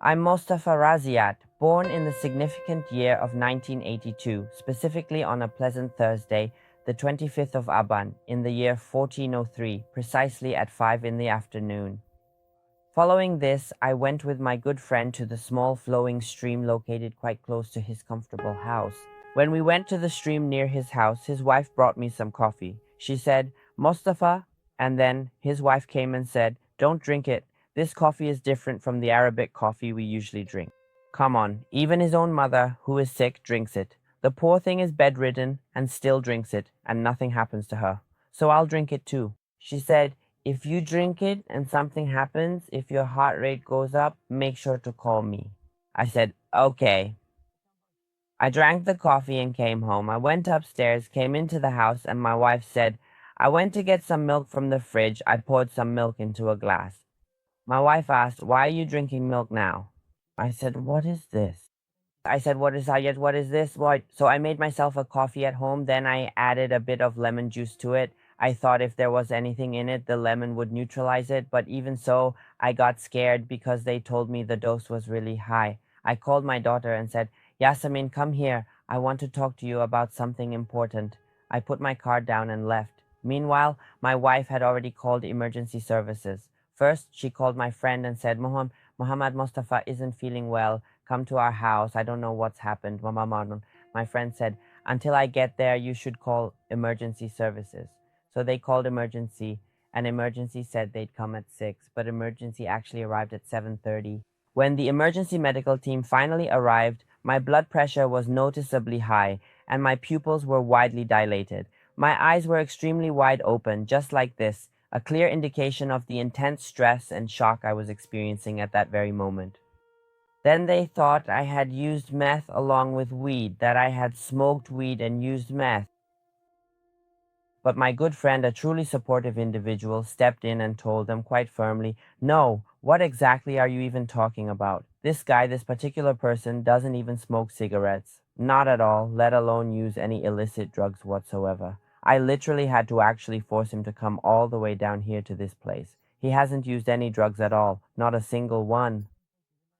I'm Mostafa Raziat, born in the significant year of 1982, specifically on a pleasant Thursday, the 25th of Aban, in the year 1403, precisely at 5 in the afternoon. Following this, I went with my good friend to the small flowing stream located quite close to his comfortable house. When we went to the stream near his house, his wife brought me some coffee. She said, Mustafa, and then his wife came and said, don't drink it. This coffee is different from the Arabic coffee we usually drink. Come on, even his own mother, who is sick, drinks it. The poor thing is bedridden and still drinks it, and nothing happens to her. So I'll drink it too. She said, if you drink it and something happens, if your heart rate goes up, make sure to call me. I said, okay. I drank the coffee and came home. I went upstairs, came into the house, and my wife said, I went to get some milk from the fridge. I poured some milk into a glass. My wife asked, why are you drinking milk now? I said, what is this? I said, what is Hayat? What is this? What? So I made myself a coffee at home. Then I added a bit of lemon juice to it. I thought if there was anything in it, the lemon would neutralize it. But even so, I got scared because they told me the dose was really high. I called my daughter and said, Yasamin, come here. I want to talk to you about something important. I put my card down and left. Meanwhile, my wife had already called emergency services. First, she called my friend and said, Muhammad Mustafa isn't feeling well. Come to our house. I don't know what's happened. My friend said, until I get there, you should call emergency services. So they called emergency, and emergency said they'd come at 6, but emergency actually arrived at 7:30. When the emergency medical team finally arrived, my blood pressure was noticeably high, and my pupils were widely dilated. My eyes were extremely wide open, just like this, a clear indication of the intense stress and shock I was experiencing at that very moment. Then they thought I had used meth along with weed, that I had smoked weed and used meth. But my good friend, a truly supportive individual, stepped in and told them quite firmly, no, what exactly are you even talking about? This guy, this particular person, doesn't even smoke cigarettes. Not at all, let alone use any illicit drugs whatsoever. I literally had to actually force him to come all the way down here to this place. He hasn't used any drugs at all, not a single one.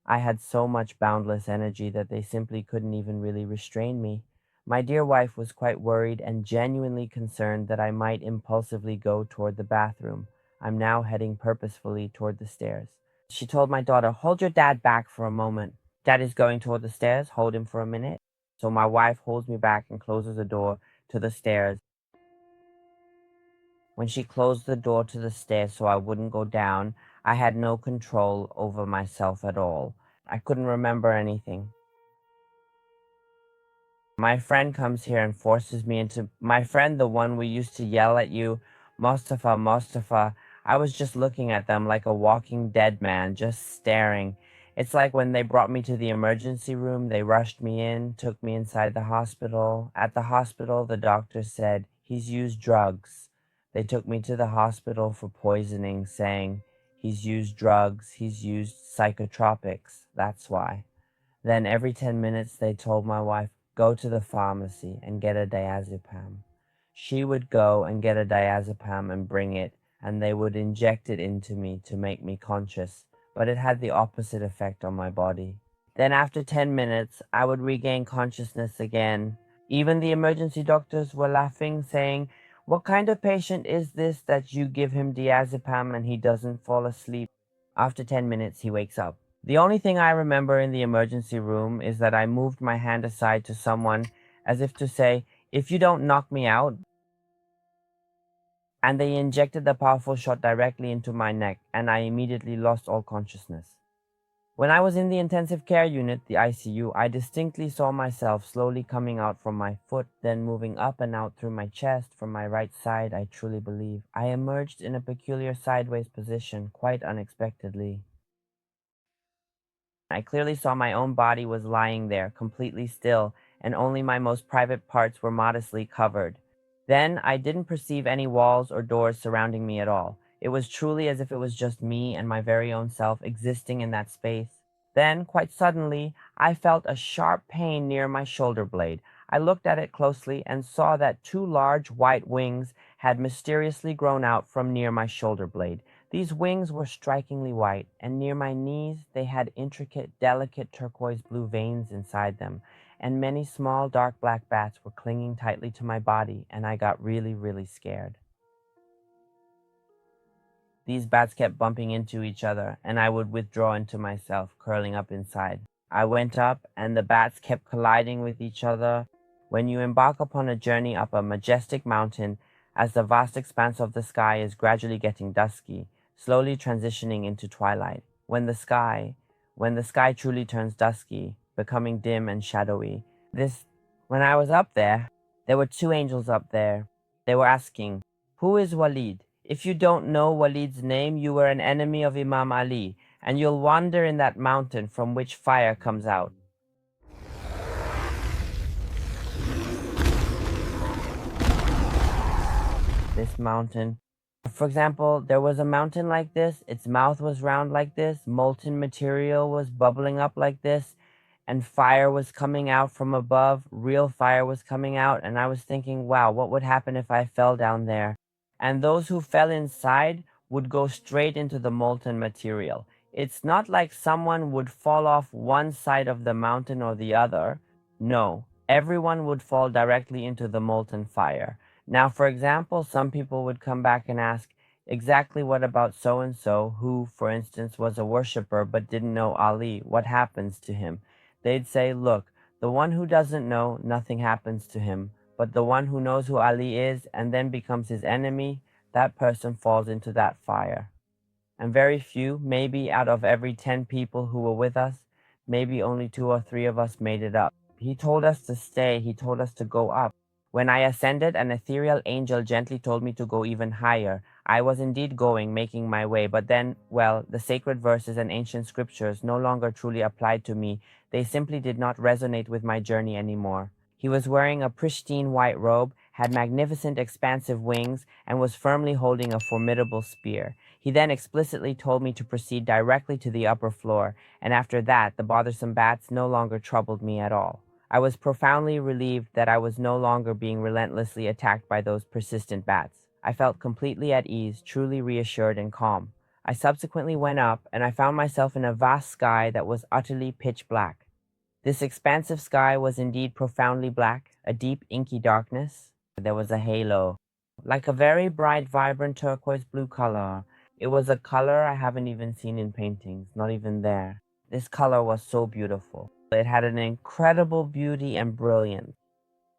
I had so much boundless energy that they simply couldn't even really restrain me. My dear wife was quite worried and genuinely concerned that I might impulsively go toward the bathroom. I'm now heading purposefully toward the stairs. She told my daughter, hold your dad back for a moment. Dad is going toward the stairs, hold him for a minute. So my wife holds me back and closes the door to the stairs. When she closed the door to the stairs so I wouldn't go down, I had no control over myself at all. I couldn't remember anything. My friend comes here and forces me into my friend, the one we used to yell at you, Mustafa, Mustafa. I was just looking at them like a walking dead man, just staring. It's like when they brought me to the emergency room, they rushed me in, took me inside the hospital. At the hospital, the doctor said, he's used drugs. They took me to the hospital for poisoning, saying, he's used drugs, he's used psychotropics, that's why. Then every 10 minutes they told my wife, go to the pharmacy and get a diazepam. She would go and get a diazepam and bring it, and they would inject it into me to make me conscious, but it had the opposite effect on my body. Then after 10 minutes, I would regain consciousness again. Even the emergency doctors were laughing, saying, what kind of patient is this that you give him diazepam and he doesn't fall asleep? After 10 minutes, he wakes up. The only thing I remember in the emergency room is that I moved my hand aside to someone as if to say, if you don't knock me out, and they injected the powerful shot directly into my neck, and I immediately lost all consciousness. When I was in the intensive care unit, the ICU, I distinctly saw myself slowly coming out from my foot, then moving up and out through my chest from my right side, I truly believe. I emerged in a peculiar sideways position, quite unexpectedly. I clearly saw my own body was lying there, completely still, and only my most private parts were modestly covered. Then I didn't perceive any walls or doors surrounding me at all. It was truly as if it was just me and my very own self existing in that space. Then, quite suddenly, I felt a sharp pain near my shoulder blade. I looked at it closely and saw that two large white wings had mysteriously grown out from near my shoulder blade. These wings were strikingly white, and near my knees they had intricate, delicate turquoise blue veins inside them, and many small dark black bats were clinging tightly to my body, and I got really, really scared. These bats kept bumping into each other, and I would withdraw into myself, curling up inside. I went up, and the bats kept colliding with each other. When you embark upon a journey up a majestic mountain, as the vast expanse of the sky is gradually getting dusky, slowly transitioning into twilight, when the sky truly turns dusky, becoming dim and shadowy, when I was up there were two angels up there. They were asking, "Who is Walid? If you don't know Walid's name, you were an enemy of Imam Ali, and you'll wander in that mountain from which fire comes out." This mountain. For example, there was a mountain like this, its mouth was round like this, molten material was bubbling up like this, and fire was coming out from above, real fire was coming out, and I was thinking, wow, what would happen if I fell down there? And those who fell inside would go straight into the molten material. It's not like someone would fall off one side of the mountain or the other. No, everyone would fall directly into the molten fire. Now, for example, some people would come back and ask, exactly what about so and so, who, for instance, was a worshiper but didn't know Ali? What happens to him? They'd say, look, the one who doesn't know, nothing happens to him. But the one who knows who Ali is and then becomes his enemy, that person falls into that fire. And very few, maybe out of every 10 people who were with us, maybe only 2 or 3 of us made it up. He told us to stay, he told us to go up. When I ascended, an ethereal angel gently told me to go even higher. I was indeed going, making my way, but then, well, the sacred verses and ancient scriptures no longer truly applied to me. They simply did not resonate with my journey anymore. He was wearing a pristine white robe, had magnificent expansive wings, and was firmly holding a formidable spear. He then explicitly told me to proceed directly to the upper floor, and after that, the bothersome bats no longer troubled me at all. I was profoundly relieved that I was no longer being relentlessly attacked by those persistent bats. I felt completely at ease, truly reassured and calm. I subsequently went up, and I found myself in a vast sky that was utterly pitch black. This expansive sky was indeed profoundly black, a deep inky darkness. There was a halo, like a very bright, vibrant turquoise blue color. It was a color I haven't even seen in paintings, not even there. This color was so beautiful. It had an incredible beauty and brilliance,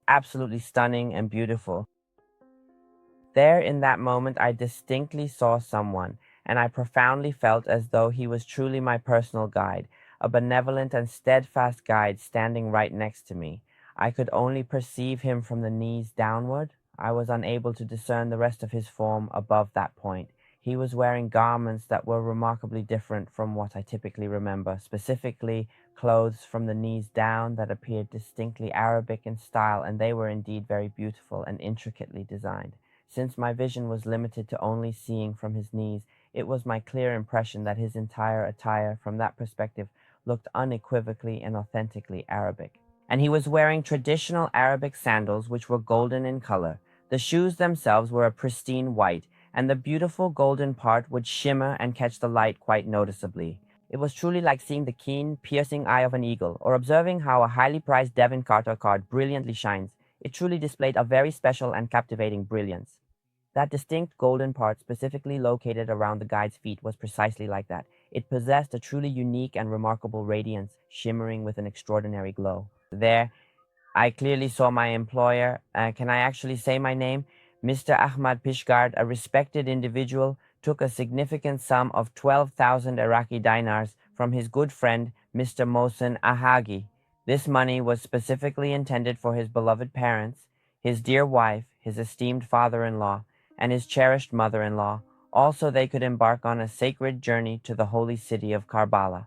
absolutely stunning and beautiful. There in that moment, I distinctly saw someone, and I profoundly felt as though he was truly my personal guide, a benevolent and steadfast guide standing right next to me. I could only perceive him from the knees downward. I was unable to discern the rest of his form above that point. He was wearing garments that were remarkably different from what I typically remember, specifically clothes from the knees down that appeared distinctly Arabic in style, and they were indeed very beautiful and intricately designed. Since my vision was limited to only seeing from his knees, it was my clear impression that his entire attire, from that perspective, looked unequivocally and authentically Arabic. And he was wearing traditional Arabic sandals which were golden in color. The shoes themselves were a pristine white, and the beautiful golden part would shimmer and catch the light quite noticeably. It was truly like seeing the keen, piercing eye of an eagle, or observing how a highly prized Devon Carter card brilliantly shines. It truly displayed a very special and captivating brilliance. That distinct golden part specifically located around the guide's feet was precisely like that. It possessed a truly unique and remarkable radiance, shimmering with an extraordinary glow. There, I clearly saw my employer. Can I actually say my name? Mr. Ahmad Pishgard, a respected individual, took a significant sum of 12,000 Iraqi dinars from his good friend, Mr. Mohsen Ahagi. This money was specifically intended for his beloved parents, his dear wife, his esteemed father-in-law, and his cherished mother-in-law. Also, they could embark on a sacred journey to the holy city of Karbala.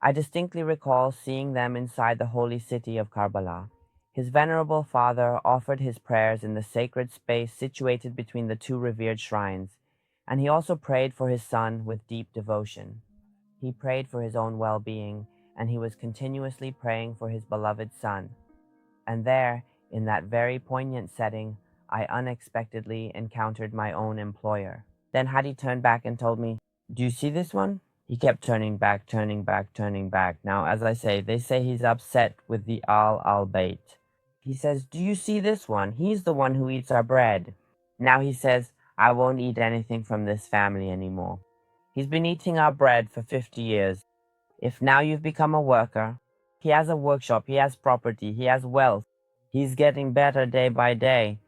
I distinctly recall seeing them inside the holy city of Karbala. His venerable father offered his prayers in the sacred space situated between the two revered shrines, and he also prayed for his son with deep devotion. He prayed for his own well-being, and he was continuously praying for his beloved son. And there, in that very poignant setting, I unexpectedly encountered my own employer. Then Hadi turned back and told me, "Do you see this one?" He kept turning back, turning back, turning back. Now, as I say, they say he's upset with the al bait. He says, "Do you see this one? He's the one who eats our bread." Now he says, "I won't eat anything from this family anymore." He's been eating our bread for 50 years. If now you've become a worker, he has a workshop, he has property, he has wealth. He's getting better day by day.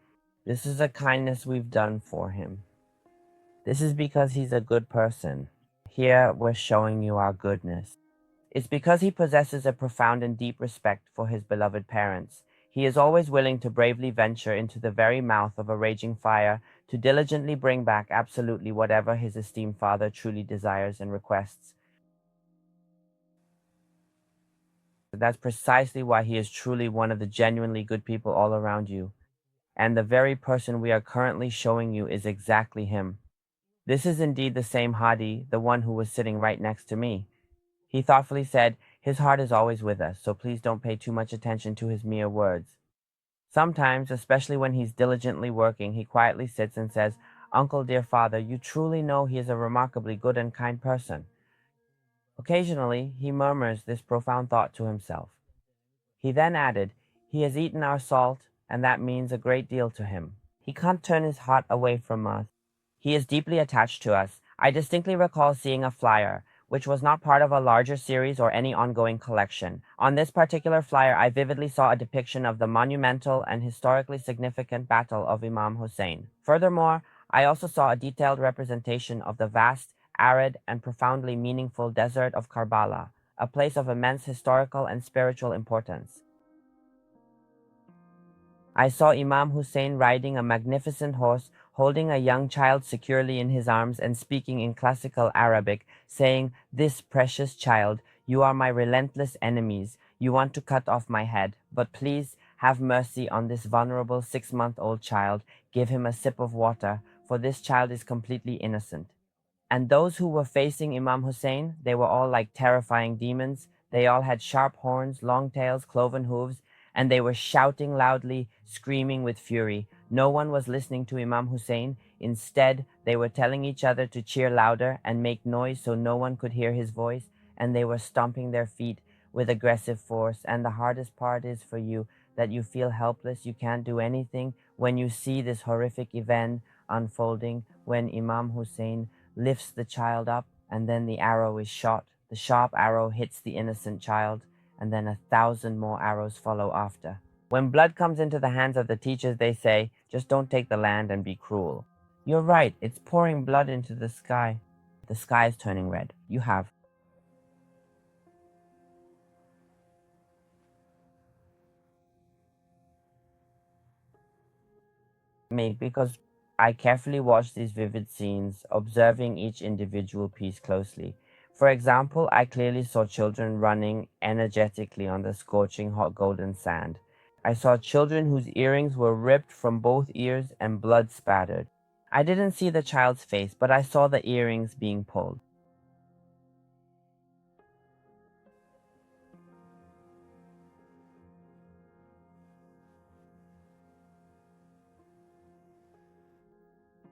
This is a kindness we've done for him. This is because he's a good person. Here we're showing you our goodness. It's because he possesses a profound and deep respect for his beloved parents. He is always willing to bravely venture into the very mouth of a raging fire to diligently bring back absolutely whatever his esteemed father truly desires and requests. That's precisely why he is truly one of the genuinely good people all around you. And the very person we are currently showing you is exactly him. This is indeed the same Hadi, the one who was sitting right next to me. He thoughtfully said, "His heart is always with us, so please don't pay too much attention to his mere words." Sometimes, especially when he's diligently working, he quietly sits and says, "Uncle, dear father, you truly know he is a remarkably good and kind person." Occasionally, he murmurs this profound thought to himself. He then added, "He has eaten our salt, and that means a great deal to him. He can't turn his heart away from us. He is deeply attached to us. I distinctly recall seeing a flyer, which was not part of a larger series or any ongoing collection. On this particular flyer, I vividly saw a depiction of the monumental and historically significant Battle of Imam Hussein. Furthermore, I also saw a detailed representation of the vast, arid, and profoundly meaningful desert of Karbala, a place of immense historical and spiritual importance. I saw Imam Hussein riding a magnificent horse, holding a young child securely in his arms and speaking in classical Arabic, saying, 'This precious child, you are my relentless enemies. You want to cut off my head, but please have mercy on this vulnerable 6-month-old child. Give him a sip of water, for this child is completely innocent.' And those who were facing Imam Hussein, they were all like terrifying demons. They all had sharp horns, long tails, cloven hooves, and they were shouting loudly, screaming with fury. No one was listening to Imam Hussein. Instead, they were telling each other to cheer louder and make noise so no one could hear his voice, and they were stomping their feet with aggressive force. And the hardest part is for you that you feel helpless, you can't do anything when you see this horrific event unfolding, when Imam Hussein lifts the child up, and then the arrow is shot. The sharp arrow hits the innocent child, and then 1,000 more arrows follow after. When blood comes into the hands of the teachers, they say, "Just don't take the land and be cruel." You're right, it's pouring blood into the sky. The sky is turning red. You have me because I carefully watched these vivid scenes, observing each individual piece closely. For example, I clearly saw children running energetically on the scorching hot golden sand. I saw children whose earrings were ripped from both ears and blood spattered. I didn't see the child's face, but I saw the earrings being pulled.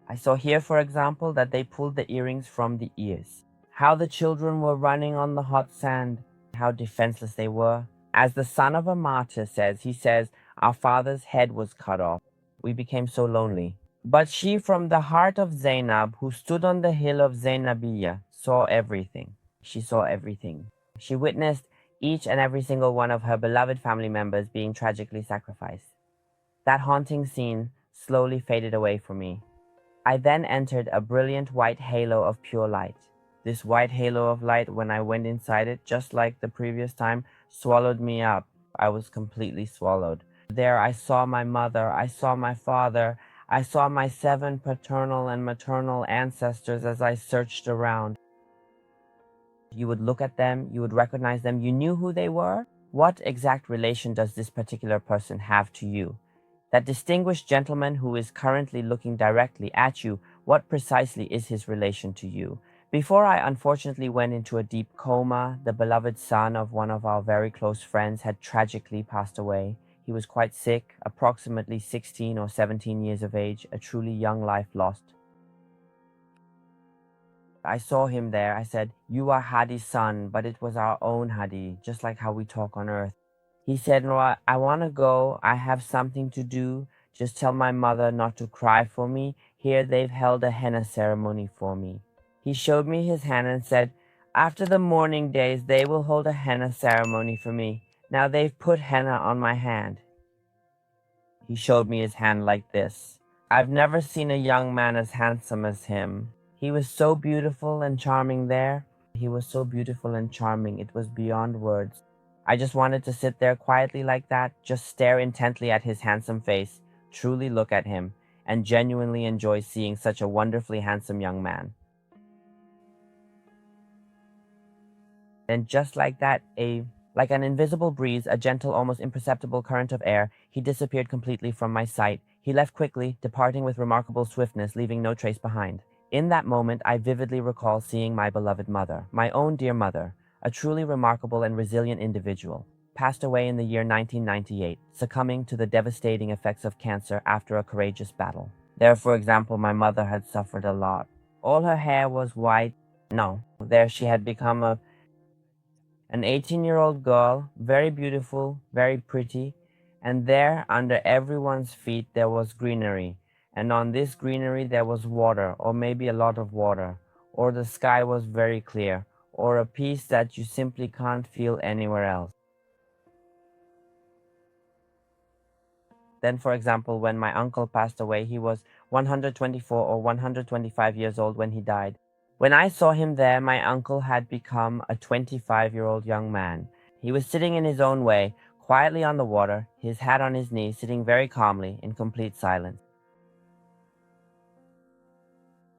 I saw here, for example, that they pulled the earrings from the ears. How the children were running on the hot sand, how defenseless they were. As the son of a martyr says, he says, "Our father's head was cut off. We became so lonely." But she from the heart of Zainab, who stood on the hill of Zainabiyya, saw everything. She saw everything. She witnessed each and every single one of her beloved family members being tragically sacrificed. That haunting scene slowly faded away from me. I then entered a brilliant white halo of pure light. This white halo of light, when I went inside it, just like the previous time, swallowed me up. I was completely swallowed. There I saw my mother, I saw my father, I saw my 7 paternal and maternal ancestors as I searched around. You would look at them, you would recognize them, you knew who they were. What exact relation does this particular person have to you? That distinguished gentleman who is currently looking directly at you, what precisely is his relation to you? Before I unfortunately went into a deep coma, the beloved son of one of our very close friends had tragically passed away. He was quite sick, approximately 16 or 17 years of age, a truly young life lost. I saw him there. I said, "You are Hadi's son," but it was our own Hadi, just like how we talk on Earth. He said, "No, I want to go. I have something to do. Just tell my mother not to cry for me. Here they've held a henna ceremony for me." He showed me his hand and said, "After the mourning days, they will hold a henna ceremony for me. Now they've put henna on my hand." He showed me his hand like this. I've never seen a young man as handsome as him. He was so beautiful and charming there. He was so beautiful and charming, it was beyond words. I just wanted to sit there quietly like that, just stare intently at his handsome face, truly look at him, and genuinely enjoy seeing such a wonderfully handsome young man. And just like that, like an invisible breeze, a gentle, almost imperceptible current of air, he disappeared completely from my sight. He left quickly, departing with remarkable swiftness, leaving no trace behind. In that moment, I vividly recall seeing my beloved mother, my own dear mother, a truly remarkable and resilient individual, passed away in the year 1998, succumbing to the devastating effects of cancer after a courageous battle. There, for example, my mother had suffered a lot. All her hair was white. No, there she had become an 18-year-old girl, very beautiful, very pretty, and there, under everyone's feet, there was greenery, and on this greenery there was water, or maybe a lot of water, or the sky was very clear, or a peace that you simply can't feel anywhere else. Then, for example, when my uncle passed away, he was 124 or 125 years old when he died. When I saw him there, my uncle had become a 25-year-old young man. He was sitting in his own way, quietly on the water, his hat on his knee, sitting very calmly, in complete silence.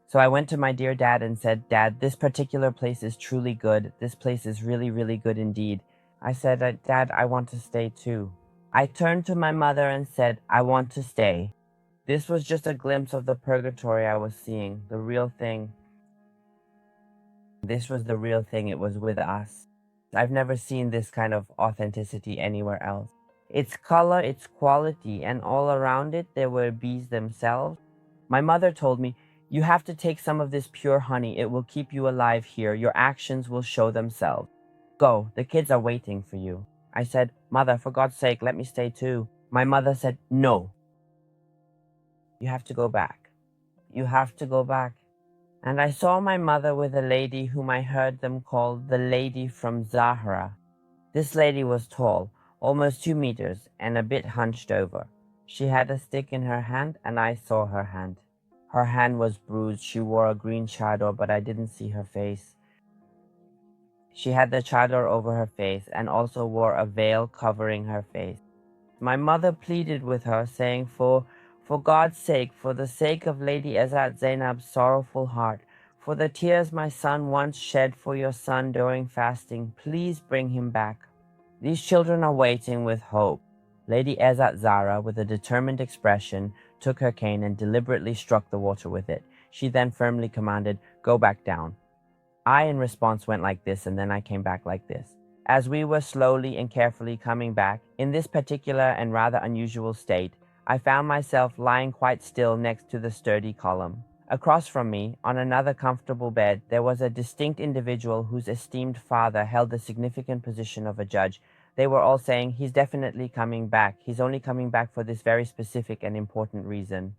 So I went to my dear dad and said, "Dad, this particular place is truly good. This place is really, really good indeed." I said, "Dad, I want to stay too." I turned to my mother and said, "I want to stay." This was just a glimpse of the purgatory I was seeing, the real thing. This was the real thing. It was with us. I've never seen this kind of authenticity anywhere else. Its color, its quality, and all around it there were bees themselves. My mother told me, "You have to take some of this pure honey. It will keep you alive here. Your actions will show themselves. Go, the kids are waiting for you." I said, "Mother, for God's sake, let me stay too." My mother said, "No. You have to go back. You have to go back." And I saw my mother with a lady whom I heard them call the lady from Zahra. This lady was tall, almost 2 meters, and a bit hunched over. She had a stick in her hand, and I saw her hand. Her hand was bruised. She wore a green chador, but I didn't see her face. She had the chador over her face and also wore a veil covering her face. My mother pleaded with her, saying, For God's sake, for the sake of Lady Ezat Zainab's sorrowful heart, for the tears my son once shed for your son during fasting, please bring him back. These children are waiting with hope." Lady Ezat Zara, with a determined expression, took her cane and deliberately struck the water with it. She then firmly commanded, "Go back down." I, in response, went like this, and then I came back like this. As we were slowly and carefully coming back, in this particular and rather unusual state, I found myself lying quite still next to the sturdy column. Across from me, on another comfortable bed, there was a distinct individual whose esteemed father held the significant position of a judge. They were all saying, "He's definitely coming back. He's only coming back for this very specific and important reason."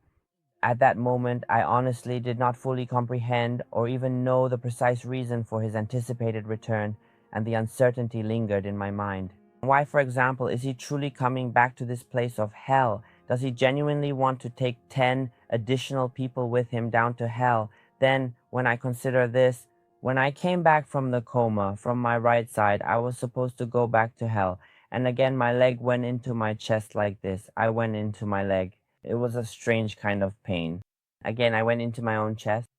At that moment, I honestly did not fully comprehend or even know the precise reason for his anticipated return, and the uncertainty lingered in my mind. Why, for example, is he truly coming back to this place of hell? Does he genuinely want to take 10 additional people with him down to hell? Then, when I consider this, when I came back from the coma, from my right side, I was supposed to go back to hell. And again, my leg went into my chest like this. I went into my leg. It was a strange kind of pain. Again, I went into my own chest.